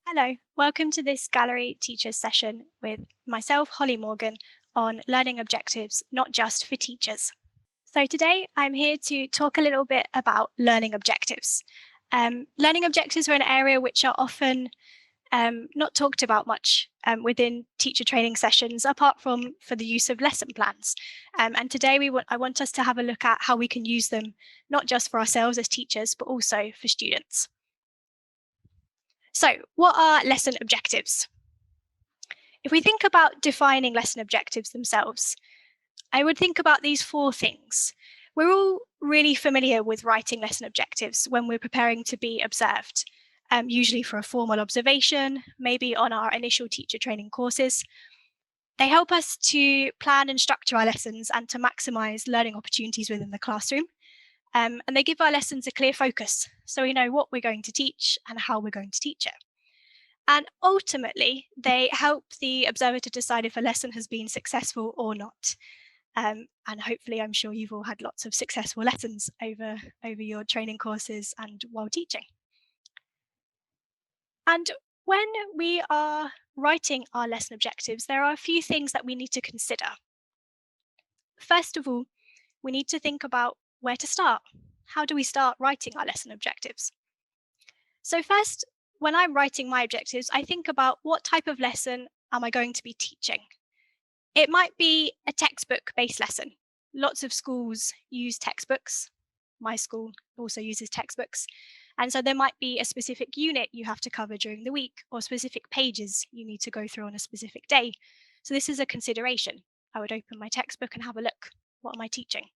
Hello, welcome to this Gallery Teachers session with myself, Holly Morgan, on learning objectives, not just for teachers. So today I'm here to talk a little bit about learning objectives. Learning objectives are an area which are often not talked about much within teacher training sessions, apart from for the use of lesson plans. And today I want us to have a look at how we can use them, not just for ourselves as teachers, but also for students. So what are lesson objectives? If we think about defining lesson objectives themselves, I would think about these four things. We're all really familiar with writing lesson objectives when we're preparing to be observed, usually for a formal observation, maybe on our initial teacher training courses. They help us to plan and structure our lessons and to maximize learning opportunities within the classroom. And they give our lessons a clear focus, so we know what we're going to teach and how we're going to teach it. And ultimately, they help the observer to decide if a lesson has been successful or not. And hopefully, I'm sure you've all had lots of successful lessons over your training courses and while teaching. And when we are writing our lesson objectives, there are a few things that we need to consider. First of all, we need to think about where to start. How do we start writing our lesson objectives? So first, when I'm writing my objectives, I think about what type of lesson am I going to be teaching? It might be a textbook-based lesson. Lots of schools use textbooks. My school also uses textbooks. And so there might be a specific unit you have to cover during the week or specific pages you need to go through on a specific day. So this is a consideration. I would open my textbook and have a look. What am I teaching?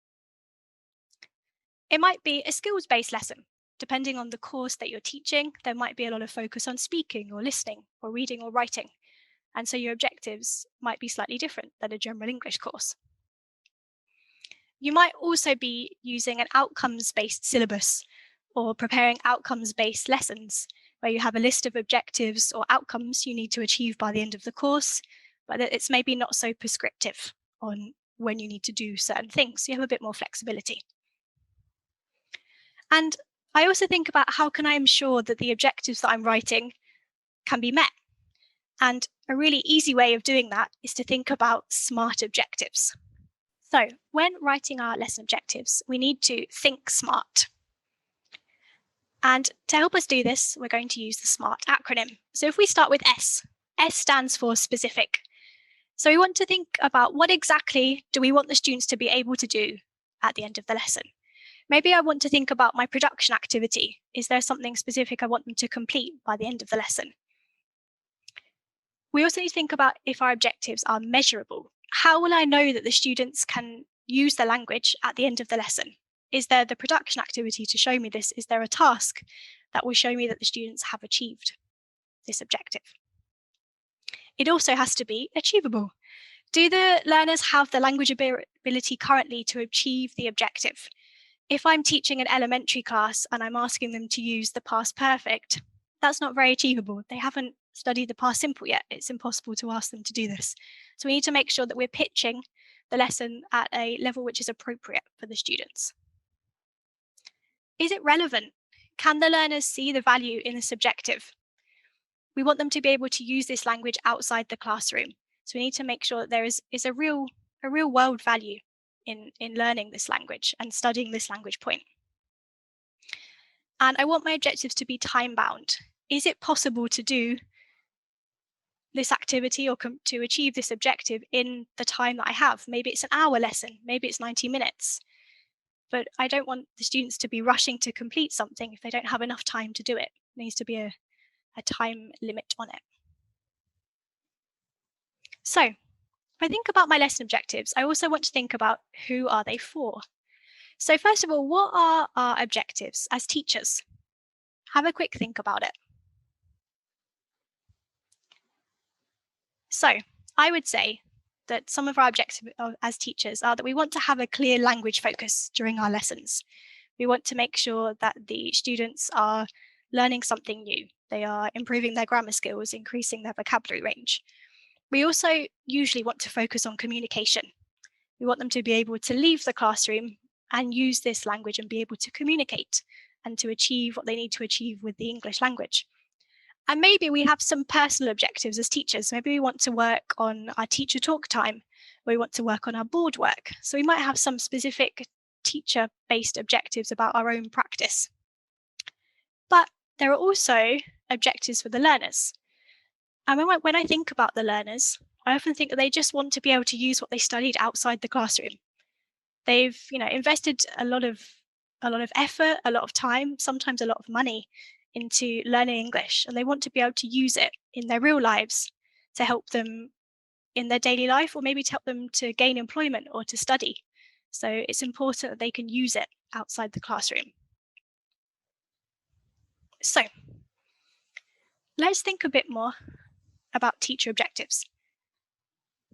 It might be a skills-based lesson. Depending on the course that you're teaching, there might be a lot of focus on speaking or listening or reading or writing. And so your objectives might be slightly different than a general English course. You might also be using an outcomes-based syllabus or preparing outcomes-based lessons where you have a list of objectives or outcomes you need to achieve by the end of the course, but it's maybe not so prescriptive on when you need to do certain things. So you have a bit more flexibility. And I also think about how can I ensure that the objectives that I'm writing can be met. And a really easy way of doing that is to think about SMART objectives. So when writing our lesson objectives, we need to think SMART. And to help us do this, we're going to use the SMART acronym. So if we start with S, S stands for specific. So we want to think about what exactly do we want the students to be able to do at the end of the lesson. Maybe I want to think about my production activity. Is there something specific I want them to complete by the end of the lesson? We also need to think about if our objectives are measurable. How will I know that the students can use the language at the end of the lesson? Is there the production activity to show me this? Is there a task that will show me that the students have achieved this objective? It also has to be achievable. Do the learners have the language ability currently to achieve the objective? If I'm teaching an elementary class and I'm asking them to use the past perfect, that's not very achievable. They haven't studied the past simple yet. It's impossible to ask them to do this. So we need to make sure that we're pitching the lesson at a level which is appropriate for the students. Is it relevant? Can the learners see the value in this objective? We want them to be able to use this language outside the classroom. So we need to make sure that there is a real world value in learning this language and studying this language point. And I want my objectives to be time bound. Is it possible to do this activity or to achieve this objective in the time that I have? Maybe it's an hour lesson, maybe it's 90 minutes. But I don't want the students to be rushing to complete something if they don't have enough time to do it. There needs to be a time limit on it. So if I think about my lesson objectives, I also want to think about who are they for? So first of all, what are our objectives as teachers? Have a quick think about it. So I would say that some of our objectives as teachers are that we want to have a clear language focus during our lessons. We want to make sure that the students are learning something new. They are improving their grammar skills, increasing their vocabulary range. We also usually want to focus on communication. We want them to be able to leave the classroom and use this language and be able to communicate and to achieve what they need to achieve with the English language. And maybe we have some personal objectives as teachers. Maybe we want to work on our teacher talk time, or we want to work on our board work. So we might have some specific teacher-based objectives about our own practice. But there are also objectives for the learners. And when I think about the learners, I often think that they just want to be able to use what they studied outside the classroom. They've, invested a lot of effort, a lot of time, sometimes a lot of money into learning English, and they want to be able to use it in their real lives to help them in their daily life, or maybe to help them to gain employment or to study. So it's important that they can use it outside the classroom. So let's think a bit more about teacher objectives.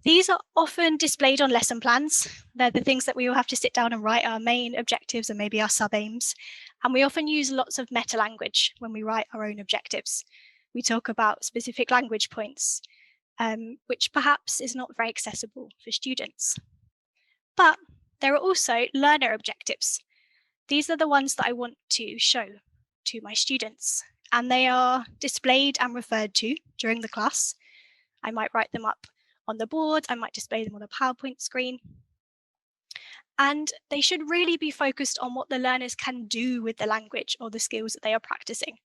These are often displayed on lesson plans. They're the things that we all have to sit down and write, our main objectives and maybe our sub-aims. And we often use lots of meta language when we write our own objectives. We talk about specific language points, which perhaps is not very accessible for students. But there are also learner objectives. These are the ones that I want to show to my students, and they are displayed and referred to during the class. I might write them up on the board, I might display them on a PowerPoint screen. And they should really be focused on what the learners can do with the language or the skills that they are practicing.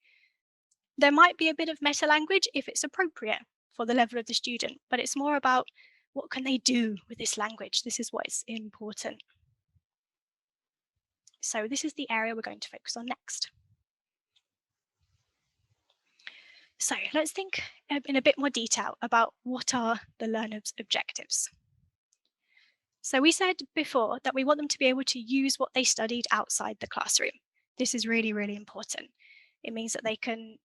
There might be a bit of meta language if it's appropriate for the level of the student, but it's more about what can they do with this language. This is what is important. So this is the area we're going to focus on next. So let's think in a bit more detail about what are the learners' objectives. So we said before that we want them to be able to use what they studied outside the classroom. This is really, really important. It means that they can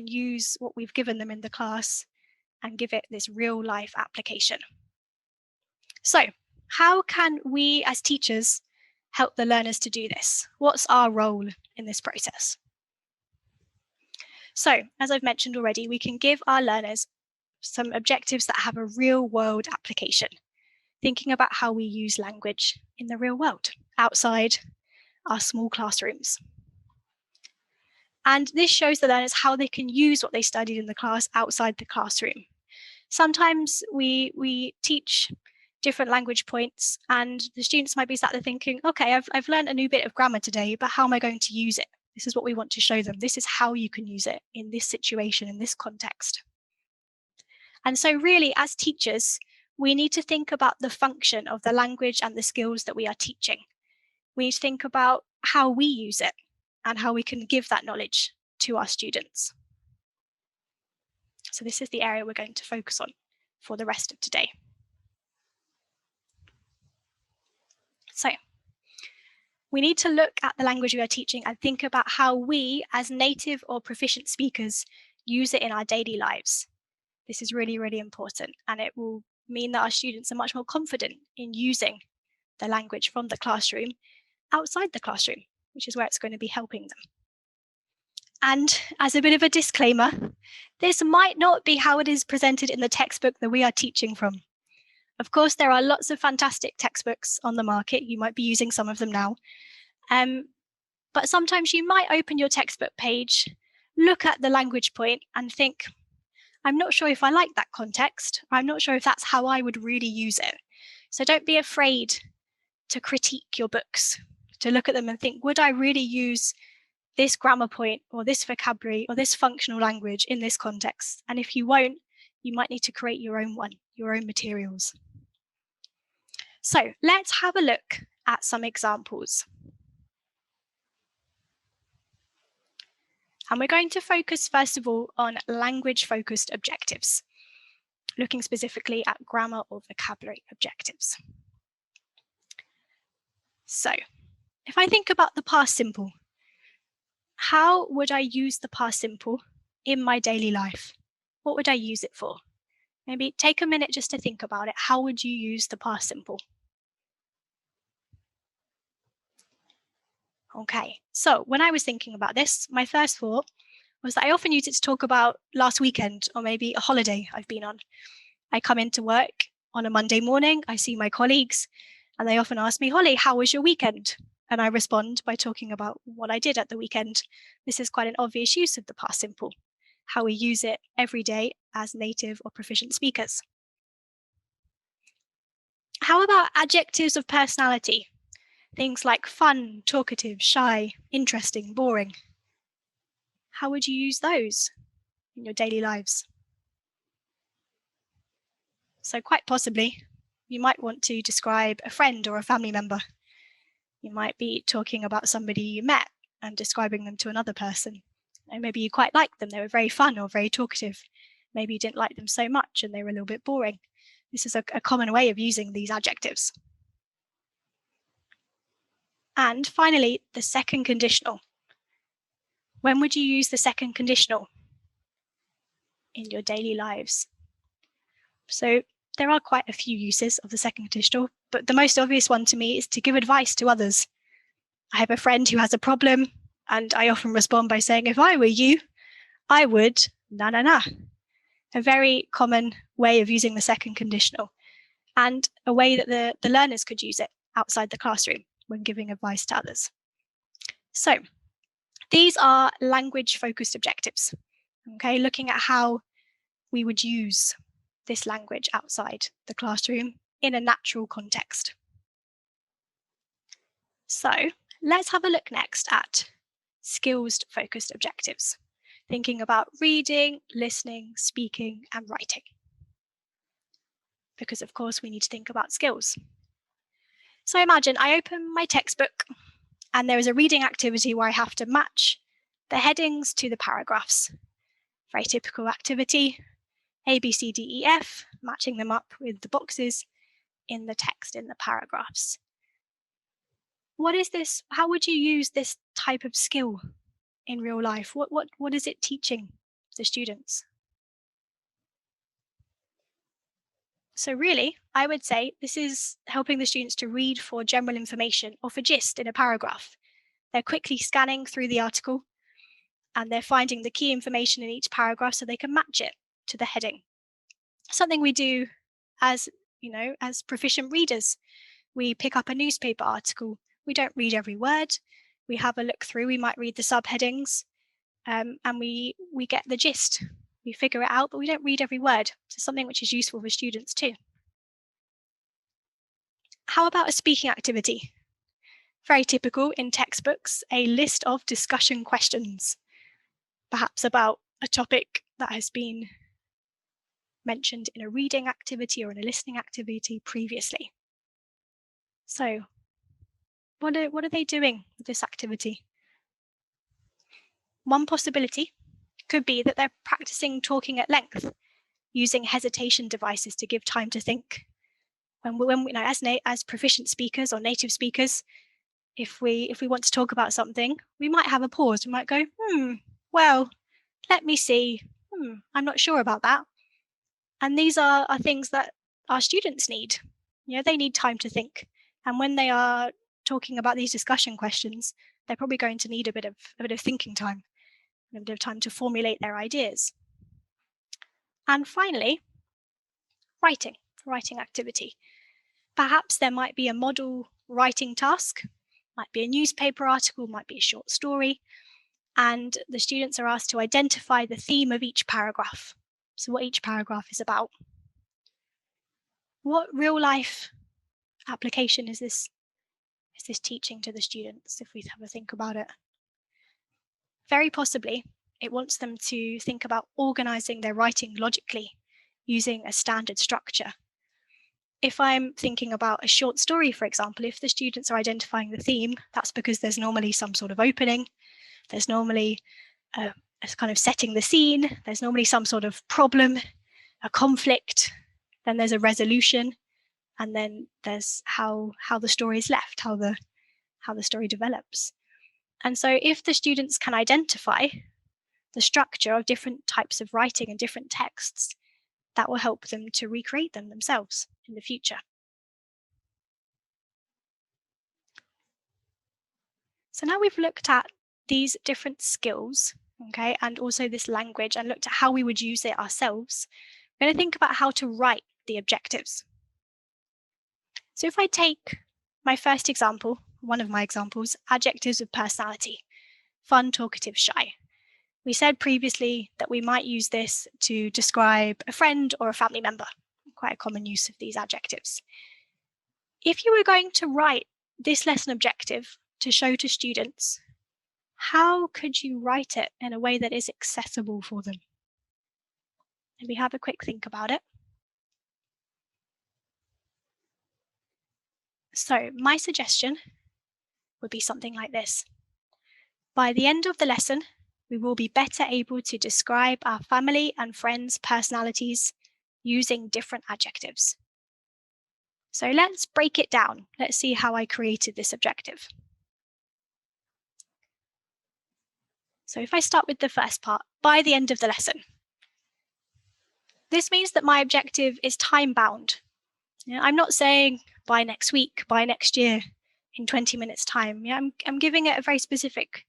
use what we've given them in the class and give it this real life application. So how can we as teachers help the learners to do this? What's our role in this process? So, as I've mentioned already, we can give our learners some objectives that have a real world application, thinking about how we use language in the real world, outside our small classrooms. And this shows the learners how they can use what they studied in the class outside the classroom. Sometimes we teach different language points and the students might be sat there thinking, okay, I've learned a new bit of grammar today, but how am I going to use it? This is what we want to show them. This is how you can use it in this situation, in this context. And so really, as teachers, we need to think about the function of the language and the skills that we are teaching. We need to think about how we use it and how we can give that knowledge to our students. So this is the area we're going to focus on for the rest of today. So we need to look at the language we are teaching and think about how we, as native or proficient speakers, use it in our daily lives. This is really, really important, and it will mean that our students are much more confident in using the language from the classroom outside the classroom, which is where it's going to be helping them. And as a bit of a disclaimer, this might not be how it is presented in the textbook that we are teaching from. Of course, there are lots of fantastic textbooks on the market. You might be using some of them now. But sometimes you might open your textbook page, look at the language point and think, I'm not sure if I like that context. I'm not sure if that's how I would really use it. So don't be afraid to critique your books, to look at them and think, would I really use this grammar point or this vocabulary or this functional language in this context? And if you won't, you might need to create your own one, your own materials. So let's have a look at some examples. And we're going to focus first of all on language-focused objectives, looking specifically at grammar or vocabulary objectives. So if I think about the past simple, how would I use the past simple in my daily life? What would I use it for? Maybe take a minute just to think about it. How would you use the past simple? Okay, so when I was thinking about this, my first thought was that I often use it to talk about last weekend or maybe a holiday I've been on. I come into work on a Monday morning, I see my colleagues, and they often ask me, Holly, how was your weekend? And I respond by talking about what I did at the weekend. This is quite an obvious use of the past simple. how we use it every day as native or proficient speakers. How about adjectives of personality? Things like fun, talkative, shy, interesting, boring. How would you use those in your daily lives? So quite possibly, you might want to describe a friend or a family member. You might be talking about somebody you met and describing them to another person. And maybe you quite liked them, they were very fun or very talkative. Maybe you didn't like them so much and they were a little bit boring. This is a common way of using these adjectives. And finally, the second conditional. When would you use the second conditional in your daily lives? So there are quite a few uses of the second conditional, but the most obvious one to me is to give advice to others. I have a friend who has a problem, and I often respond by saying, if I were you, I would na na na. A very common way of using the second conditional, and a way that the learners could use it outside the classroom when giving advice to others. So these are language-focused objectives, okay, looking at how we would use this language outside the classroom in a natural context. So let's have a look next at skills-focused objectives, thinking about reading, listening, speaking, and writing. Because of course we need to think about skills. So imagine I open my textbook and there is a reading activity where I have to match the headings to the paragraphs. Very typical activity, A, B, C, D, E, F, matching them up with the boxes in the text, in the paragraphs. What is this? How would you use this type of skill in real life? What is it teaching the students? So really, I would say this is helping the students to read for general information or for gist in a paragraph. They're quickly scanning through the article and they're finding the key information in each paragraph so they can match it to the heading. Something we do as, as proficient readers. We pick up a newspaper article. We don't read every word. We have a look through. We might read the subheadings and we get the gist. We figure it out, but we don't read every word. So something which is useful for students too. How about a speaking activity? Very typical in textbooks, a list of discussion questions, perhaps about a topic that has been mentioned in a reading activity or in a listening activity previously. So what are they doing with this activity? One possibility could be that they're practicing talking at length, using hesitation devices to give time to think. When we as proficient speakers or native speakers, if we want to talk about something, we might have a pause. We might go, well, let me see. I'm not sure about that. And these are things that our students need. They need time to think. And when they are talking about these discussion questions, they're probably going to need a bit of thinking time, a bit of time to formulate their ideas. And finally, writing activity. Perhaps there might be a model writing task, might be a newspaper article, might be a short story, and the students are asked to identify the theme of each paragraph. So what each paragraph is about. What real life application is this teaching to the students, if we have a think about it? Very possibly, it wants them to think about organizing their writing logically, using a standard structure. If I'm thinking about a short story, for example, if the students are identifying the theme, that's because there's normally some sort of opening. There's normally a kind of setting the scene. There's normally some sort of problem, a conflict. Then there's a resolution. And then there's how the story is left, how the story develops. And so if the students can identify the structure of different types of writing and different texts, that will help them to recreate them themselves in the future. So now we've looked at these different skills, okay, and also this language, and looked at how we would use it ourselves. We're going to think about how to write the objectives. So if I take my first example, one of my examples, adjectives of personality, fun, talkative, shy. We said previously that we might use this to describe a friend or a family member, quite a common use of these adjectives. If you were going to write this lesson objective to show to students, how could you write it in a way that is accessible for them? Maybe have a quick think about it. So my suggestion would be something like this. By the end of the lesson, we will be better able to describe our family and friends' personalities using different adjectives. So let's break it down. Let's see how I created this objective. So if I start with the first part, by the end of the lesson. This means that my objective is time-bound. I'm not saying by next week, by next year, in 20 minutes time. I'm giving it a very specific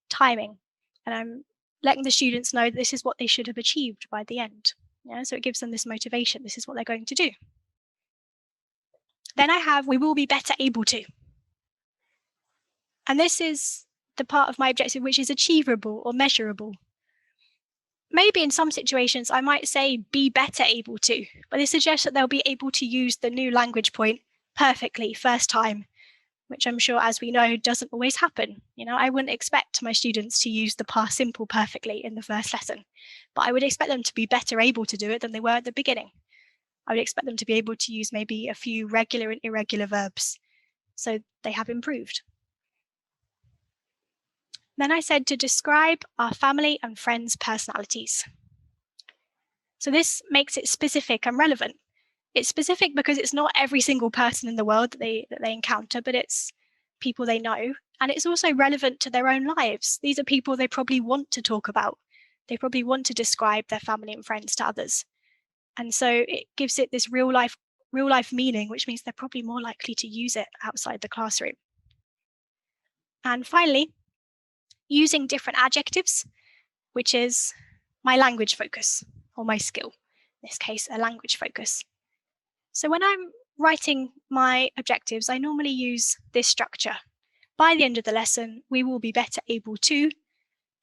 timing, and I'm letting the students know that this is what they should have achieved by the end. So it gives them this motivation. This is what they're going to do. Then I have, we will be better able to. And this is the part of my objective which is achievable or measurable. Maybe in some situations I might say be better able to, but this suggests that they'll be able to use the new language point perfectly first time, which I'm sure, as we know, doesn't always happen. I wouldn't expect my students to use the past simple perfectly in the first lesson, but I would expect them to be better able to do it than they were at the beginning. I would expect them to be able to use maybe a few regular and irregular verbs, so they have improved. Then I said to describe our family and friends' personalities. So this makes it specific and relevant. It's specific because it's not every single person in the world that they encounter, but it's people they know. And it's also relevant to their own lives. These are people they probably want to talk about. They probably want to describe their family and friends to others. And so it gives it this real life meaning, which means they're probably more likely to use it outside the classroom. And finally, using different adjectives, which is my language focus or my skill, in this case, a language focus. So when I'm writing my objectives, I normally use this structure. By the end of the lesson, we will be better able to,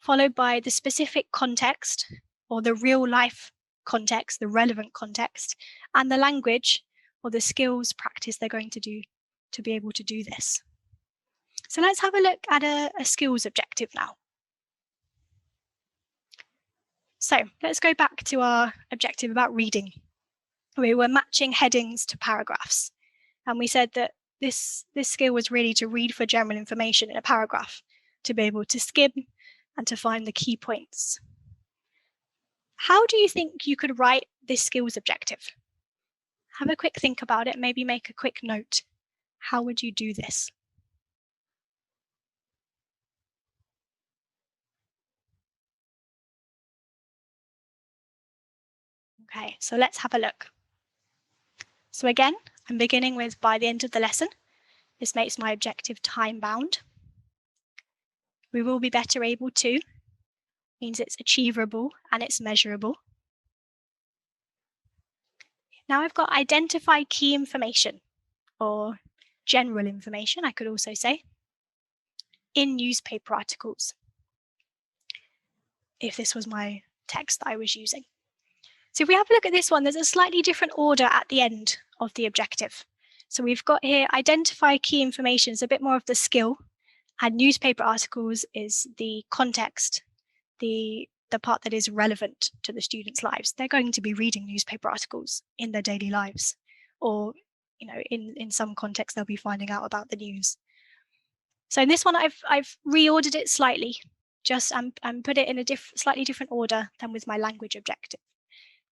followed by the specific context or the real life context, the relevant context, and the language or the skills practice they're going to do to be able to do this. So let's have a look at a skills objective now. So let's go back to our objective about reading. We were matching headings to paragraphs, and we said that this skill was really to read for general information in a paragraph, to be able to skim and to find the key points. How do you think you could write this skills objective? Have a quick think about it, maybe make a quick note. How would you do this? Okay, so let's have a look. So again, I'm beginning with by the end of the lesson. This makes my objective time-bound. We will be better able to means it's achievable and it's measurable. Now I've got identify key information, or general information, I could also say, in newspaper articles, if this was my text that I was using. So if we have a look at this one, there's a slightly different order at the end of the objective. So we've got here identify key information is a bit more of the skill, and newspaper articles is the context, the part that is relevant to the students' lives. They're going to be reading newspaper articles in their daily lives, or in some context they'll be finding out about the news. So in this one I've reordered it slightly, just and put it in a slightly different order than with my language objective,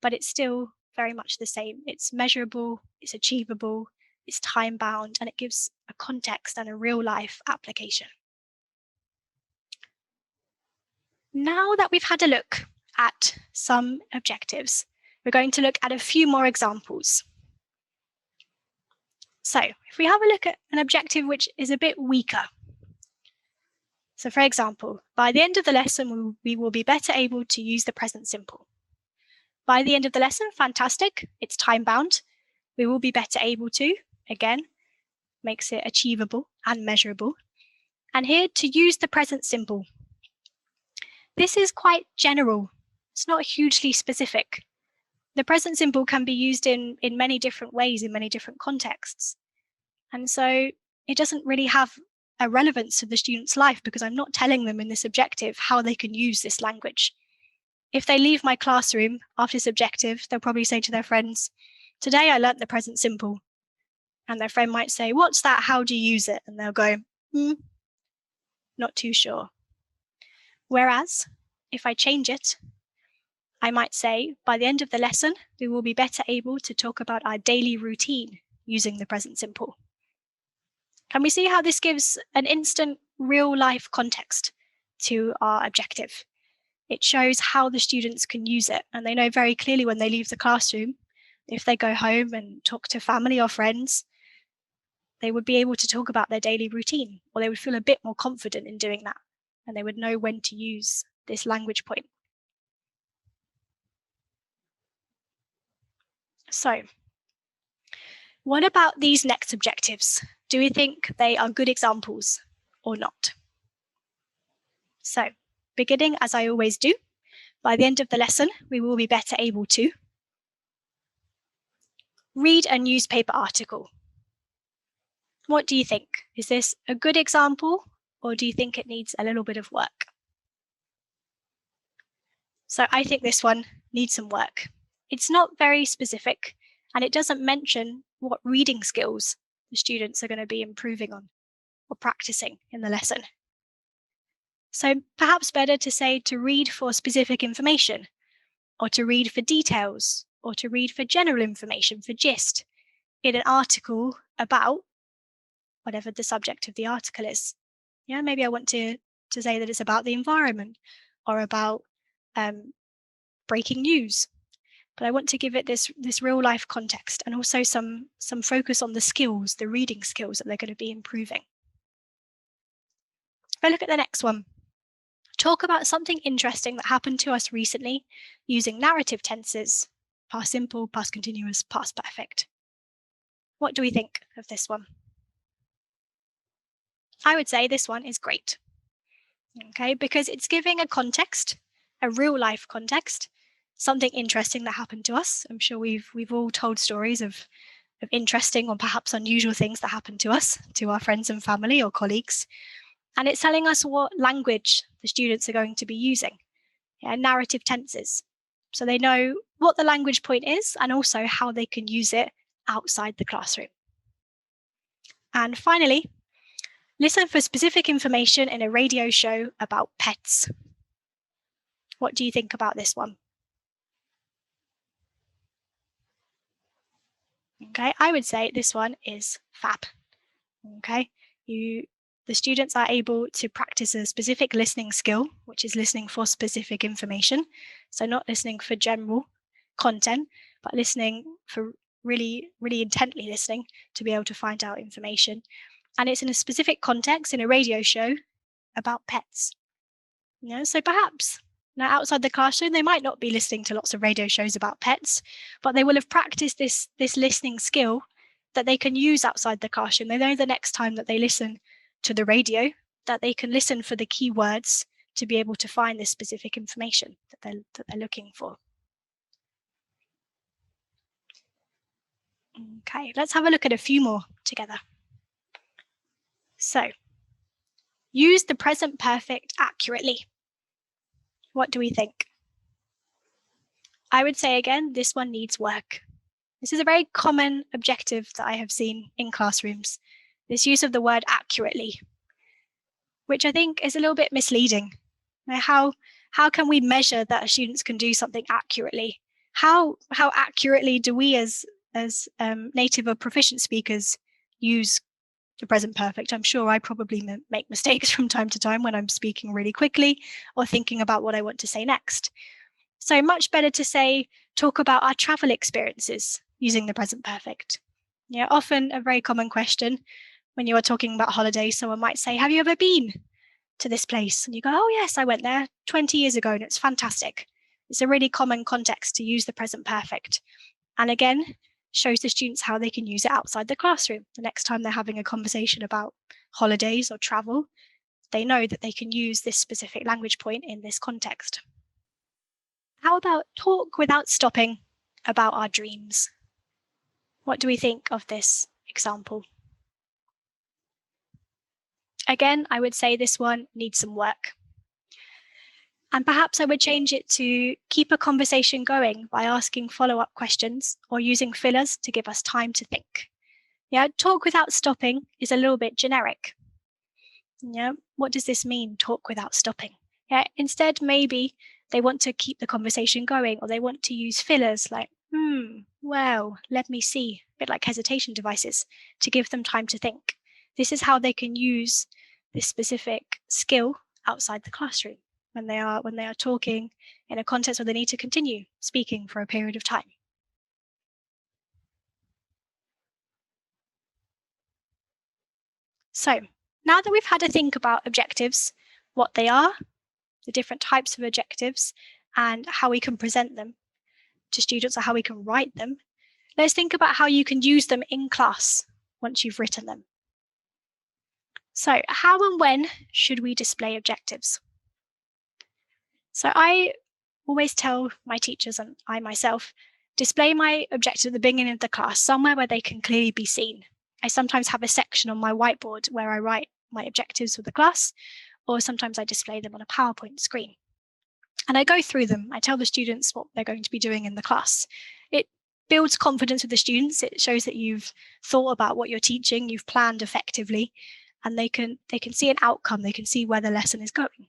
but it's still very much the same. It's measurable, it's achievable, it's time bound, and it gives a context and a real life application. Now that we've had a look at some objectives, we're going to look at a few more examples. So if we have a look at an objective which is a bit weaker. So for example, by the end of the lesson, we will be better able to use the present simple. By the end of the lesson, fantastic, it's time bound. We will be better able to, again, makes it achievable and measurable. And here, to use the present simple. This is quite general. It's not hugely specific. The present simple can be used in many different ways, in many different contexts. And so it doesn't really have a relevance to the student's life because I'm not telling them in this objective how they can use this language. If they leave my classroom after this objective, they'll probably say to their friends, "Today I learnt the present simple." And their friend might say, "What's that? How do you use it?" And they'll go, "Not too sure." Whereas if I change it, I might say, by the end of the lesson, we will be better able to talk about our daily routine using the present simple. Can we see how this gives an instant real life context to our objective? It shows how the students can use it, and they know very clearly when they leave the classroom, if they go home and talk to family or friends, they would be able to talk about their daily routine, or they would feel a bit more confident in doing that, and they would know when to use this language point. So, what about these next objectives? Do we think they are good examples or not? So, beginning as I always do, by the end of the lesson, we will be better able to read a newspaper article. What do you think? Is this a good example, or do you think it needs a little bit of work? So I think this one needs some work. It's not very specific, and it doesn't mention what reading skills the students are going to be improving on or practicing in the lesson. So perhaps better to say to read for specific information, or to read for details, or to read for general information, for gist, in an article about whatever the subject of the article is. Yeah, maybe I want to say that it's about the environment or about breaking news, but I want to give it this real life context and also some focus on the skills, the reading skills that they're going to be improving. If I look at the next one, talk about something interesting that happened to us recently using narrative tenses, past simple, past continuous, past perfect. What do we think of this one? I would say this one is great, okay, because it's giving a context, a real life context, something interesting that happened to us. I'm sure we've all told stories of interesting or perhaps unusual things that happened to us, to our friends and family or colleagues. And it's telling us what language the students are going to be using, narrative tenses. So they know what the language point is and also how they can use it outside the classroom. And finally, listen for specific information in a radio show about pets. What do you think about this one? Okay, I would say this one is fab. Okay, the students are able to practice a specific listening skill, which is listening for specific information. So not listening for general content, but listening for really, really intently listening to be able to find out information. And it's in a specific context in a radio show about pets. So perhaps now outside the classroom, they might not be listening to lots of radio shows about pets, but they will have practiced this listening skill that they can use outside the classroom. They know the next time that they listen to the radio that they can listen for the key words to be able to find this specific information that they're looking for. Okay, let's have a look at a few more together. So, use the present perfect accurately. What do we think? I would say again, this one needs work. This is a very common objective that I have seen in classrooms, this use of the word accurately, which I think is a little bit misleading. How can we measure that students can do something accurately? How accurately do we as native or proficient speakers use the present perfect? I'm sure I probably make mistakes from time to time when I'm speaking really quickly or thinking about what I want to say next. So much better to say, talk about our travel experiences using the present perfect. Often a very common question when you are talking about holidays, someone might say, have you ever been to this place? And you go, oh yes, I went there 20 years ago and it's fantastic. It's a really common context to use the present perfect. And again, shows the students how they can use it outside the classroom. The next time they're having a conversation about holidays or travel, they know that they can use this specific language point in this context. How about talk without stopping about our dreams? What do we think of this example? Again, I would say this one needs some work. And perhaps I would change it to keep a conversation going by asking follow-up questions or using fillers to give us time to think. Yeah, talk without stopping is a little bit generic. Yeah, what does this mean, talk without stopping? Yeah, instead, maybe they want to keep the conversation going, or they want to use fillers like, well, let me see, a bit like hesitation devices, to give them time to think. This is how they can use this specific skill outside the classroom when they are talking in a context where they need to continue speaking for a period of time. So now that we've had a think about objectives, what they are, the different types of objectives, and how we can present them to students or how we can write them, let's think about how you can use them in class once you've written them. So how and when should we display objectives? So I always tell my teachers, and I myself, display my objectives at the beginning of the class, somewhere where they can clearly be seen. I sometimes have a section on my whiteboard where I write my objectives for the class, or sometimes I display them on a PowerPoint screen. And I go through them. I tell the students what they're going to be doing in the class. It builds confidence with the students. It shows that you've thought about what you're teaching, you've planned effectively, and they can see an outcome, they can see where the lesson is going.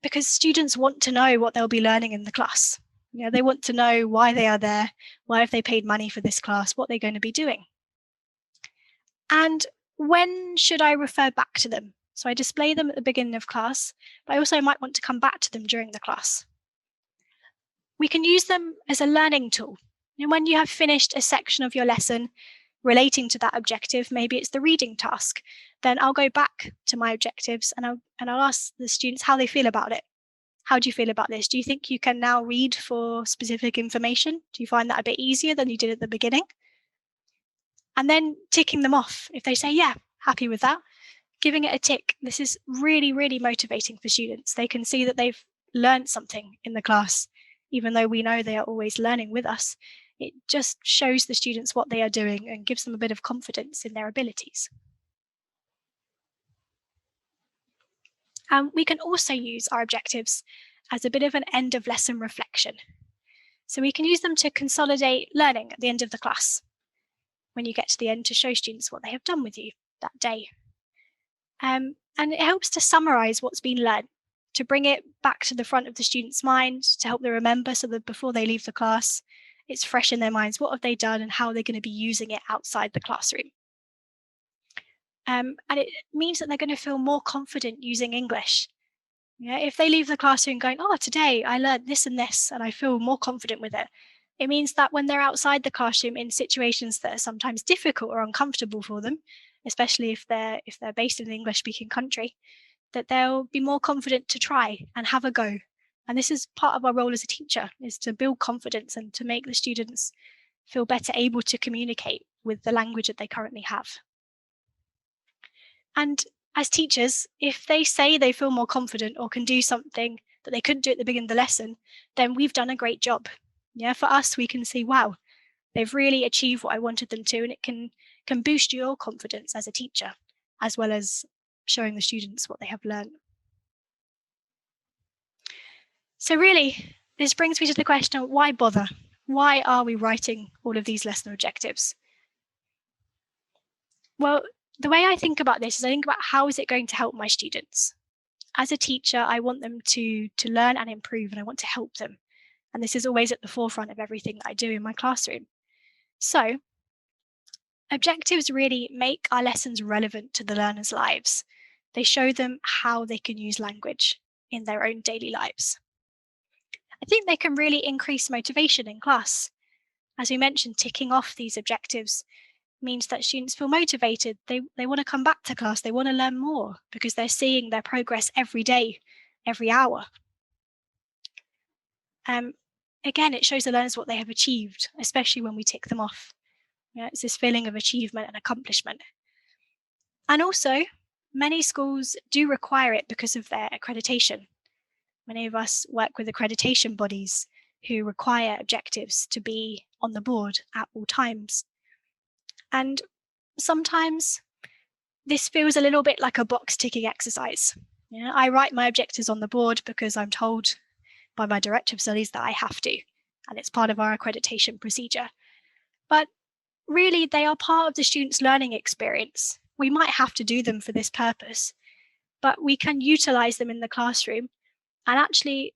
Because students want to know what they'll be learning in the class. You know, they want to know why they are there, why have they paid money for this class, what they're going to be doing. And when should I refer back to them? So I display them at the beginning of class, but I also might want to come back to them during the class. We can use them as a learning tool. And when you have finished a section of your lesson relating to that objective, maybe it's the reading task, then I'll go back to my objectives and I'll ask the students how they feel about it. How do you feel about this? Do you think you can now read for specific information? Do you find that a bit easier than you did at the beginning? And then ticking them off. If they say, yeah, happy with that, giving it a tick. This is really, really motivating for students. They can see that they've learned something in the class, even though we know they are always learning with us. It just shows the students what they are doing and gives them a bit of confidence in their abilities. We can also use our objectives as a bit of an end of lesson reflection. So we can use them to consolidate learning at the end of the class, when you get to the end, to show students what they have done with you that day. And it helps to summarize what's been learned, to bring it back to the front of the student's mind, to help them remember so that before they leave the class, it's fresh in their minds. What have they done and how are they going to be using it outside the classroom? And it means that they're going to feel more confident using English. Yeah, if they leave the classroom going, oh, today I learned this and this, and I feel more confident with it, it means that when they're outside the classroom in situations that are sometimes difficult or uncomfortable for them, especially if they're based in an English-speaking country, that they'll be more confident to try and have a go. And this is part of our role as a teacher, is to build confidence and to make the students feel better able to communicate with the language that they currently have. And as teachers, if they say they feel more confident or can do something that they couldn't do at the beginning of the lesson, then we've done a great job. Yeah, for us, we can see, wow, they've really achieved what I wanted them to, and it can boost your confidence as a teacher, as well as showing the students what they have learned. So really, this brings me to the question of why bother? Why are we writing all of these lesson objectives? Well, the way I think about this is I think about how is it going to help my students? As a teacher, I want them to learn and improve, and I want to help them. And this is always at the forefront of everything that I do in my classroom. So objectives really make our lessons relevant to the learners' lives. They show them how they can use language in their own daily lives. I think they can really increase motivation in class. As we mentioned, ticking off these objectives means that students feel motivated. They want to come back to class. They want to learn more because they're seeing their progress every day, every hour. Again, it shows the learners what they have achieved, especially when we tick them off. You know, it's this feeling of achievement and accomplishment. And also, many schools do require it because of their accreditation. Many of us work with accreditation bodies who require objectives to be on the board at all times. And sometimes this feels a little bit like a box ticking exercise. I write my objectives on the board because I'm told by my director of studies that I have to, and it's part of our accreditation procedure. But really, they are part of the student's learning experience. We might have to do them for this purpose, but we can utilize them in the classroom. And actually,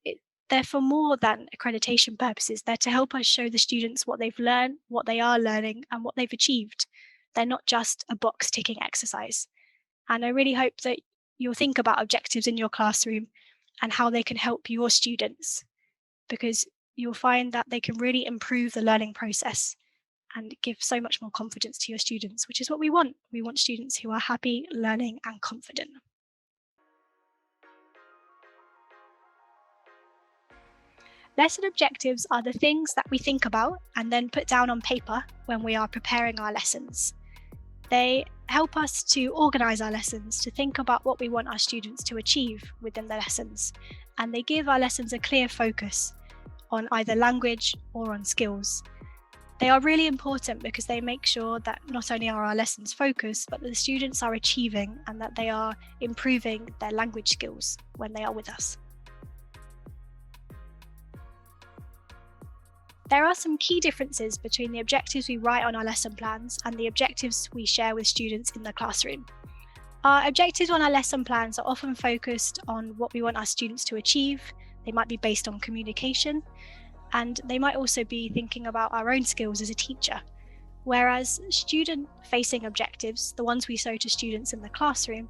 they're for more than accreditation purposes. They're to help us show the students what they've learned, what they are learning, and what they've achieved. They're not just a box ticking exercise. And I really hope that you'll think about objectives in your classroom and how they can help your students, because you'll find that they can really improve the learning process and give so much more confidence to your students, which is what we want. We want students who are happy, learning, and confident. Lesson objectives are the things that we think about and then put down on paper when we are preparing our lessons. They help us to organise our lessons, to think about what we want our students to achieve within the lessons, and they give our lessons a clear focus on either language or on skills. They are really important because they make sure that not only are our lessons focused, but that the students are achieving and that they are improving their language skills when they are with us. There are some key differences between the objectives we write on our lesson plans and the objectives we share with students in the classroom. Our objectives on our lesson plans are often focused on what we want our students to achieve. They might be based on communication, and they might also be thinking about our own skills as a teacher. Whereas student-facing objectives, the ones we show to students in the classroom,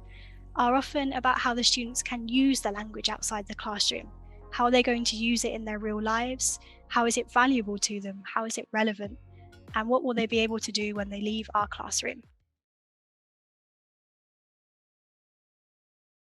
are often about how the students can use the language outside the classroom. How are they going to use it in their real lives? How is it valuable to them? How is it relevant? And what will they be able to do when they leave our classroom?